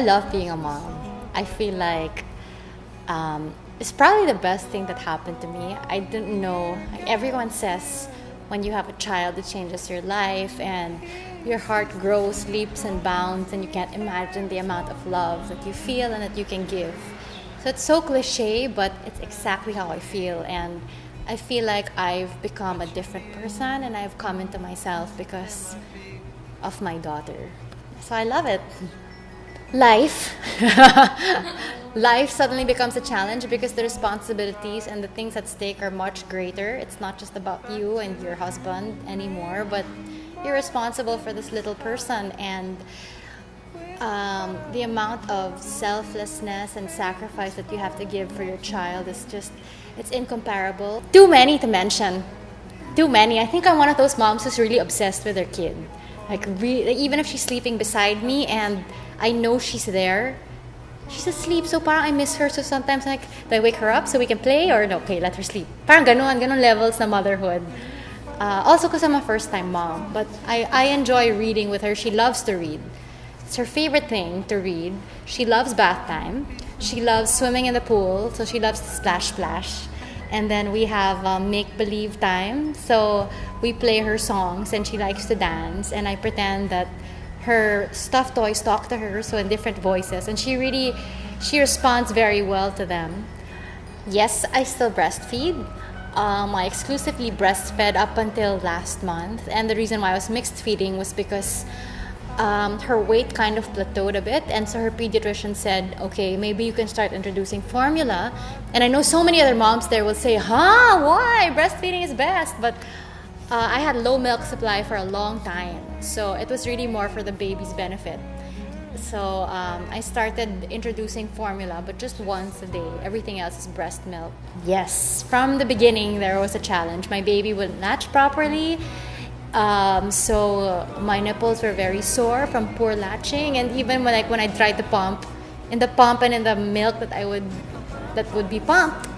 love being a mom. I feel like it's probably the best thing that happened to me. I didn't know. Like, everyone says when you have a child, it changes your life and your heart grows leaps and bounds, and you can't imagine the amount of love that you feel and that you can give. So it's so cliche, but it's exactly how I feel. And I feel like I've become a different person and I've come into myself because of my daughter. So I love it. Life. Life suddenly becomes a challenge because the responsibilities and the things at stake are much greater. It's not just about you and your husband anymore, but you're responsible for this little person, and the amount of selflessness and sacrifice that you have to give for your child is just, it's incomparable. Too many to mention. Too many. I think I'm one of those moms who's really obsessed with her kid. Like, even if she's sleeping beside me and I know she's there, she's asleep, so parang I miss her. So sometimes, like, do I wake her up so we can play, or no, okay, let her sleep. Parang ganon levels na motherhood. Also because I'm a first-time mom, but I enjoy reading with her. She loves to read. It's her favorite thing to read. She loves bath time. She loves swimming in the pool, so she loves to splash. And then we have make-believe time. So we play her songs and she likes to dance, and I pretend that her stuffed toys talk to her, so in different voices, and she responds very well to them. Yes, I still breastfeed. I exclusively breastfed up until last month, and the reason why I was mixed feeding was because her weight kind of plateaued a bit, and so her pediatrician said, okay, maybe you can start introducing formula. And I know so many other moms there will say, why? Breastfeeding is best. But I had low milk supply for a long time, so it was really more for the baby's benefit. So I started introducing formula, but just once a day. Everything else is breast milk. Yes, from the beginning there was a challenge. My baby wouldn't latch properly, so my nipples were very sore from poor latching. And even when I tried to pump, in the pump and in the milk that would be pumped,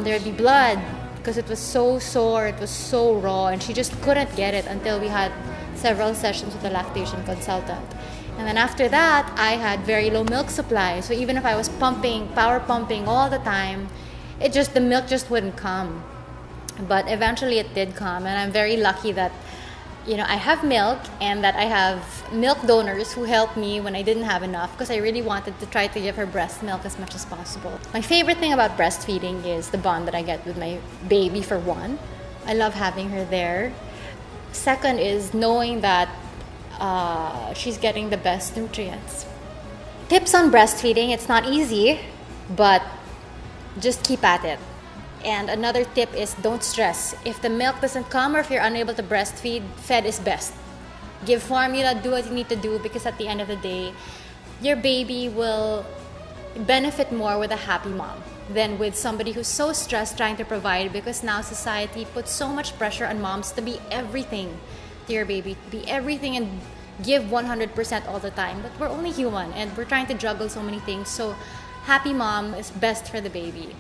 there would be blood because it was so sore, it was so raw, and she just couldn't get it until we had several sessions with a lactation consultant. And then after that, I had very low milk supply. So even if I was power pumping all the time, the milk just wouldn't come. But eventually it did come, and I'm very lucky that, I have milk, and that I have milk donors who helped me when I didn't have enough, because I really wanted to try to give her breast milk as much as possible. My favorite thing about breastfeeding is the bond that I get with my baby, for one. I love having her there. Second is knowing that she's getting the best nutrients. Tips on breastfeeding: it's not easy, but just keep at it. And another tip is don't stress. If the milk doesn't come, or if you're unable to breastfeed, fed is best. Give formula, do what you need to do, because at the end of the day, your baby will benefit more with a happy mom than with somebody who's so stressed trying to provide, because now society puts so much pressure on moms to be everything to your baby, be everything and give 100% all the time. But we're only human and we're trying to juggle so many things. So happy mom is best for the baby.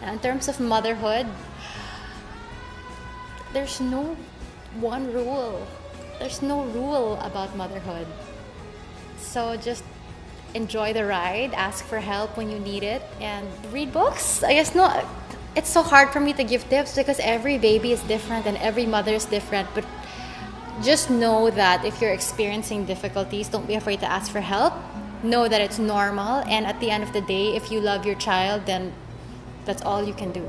And in terms of motherhood, there's no one rule. There's no rule about motherhood. So just enjoy the ride, ask for help when you need it, and read books. I guess it's so hard for me to give tips because every baby is different and every mother is different. But just know that if you're experiencing difficulties, don't be afraid to ask for help. Know that it's normal, and at the end of the day, if you love your child, then that's all you can do.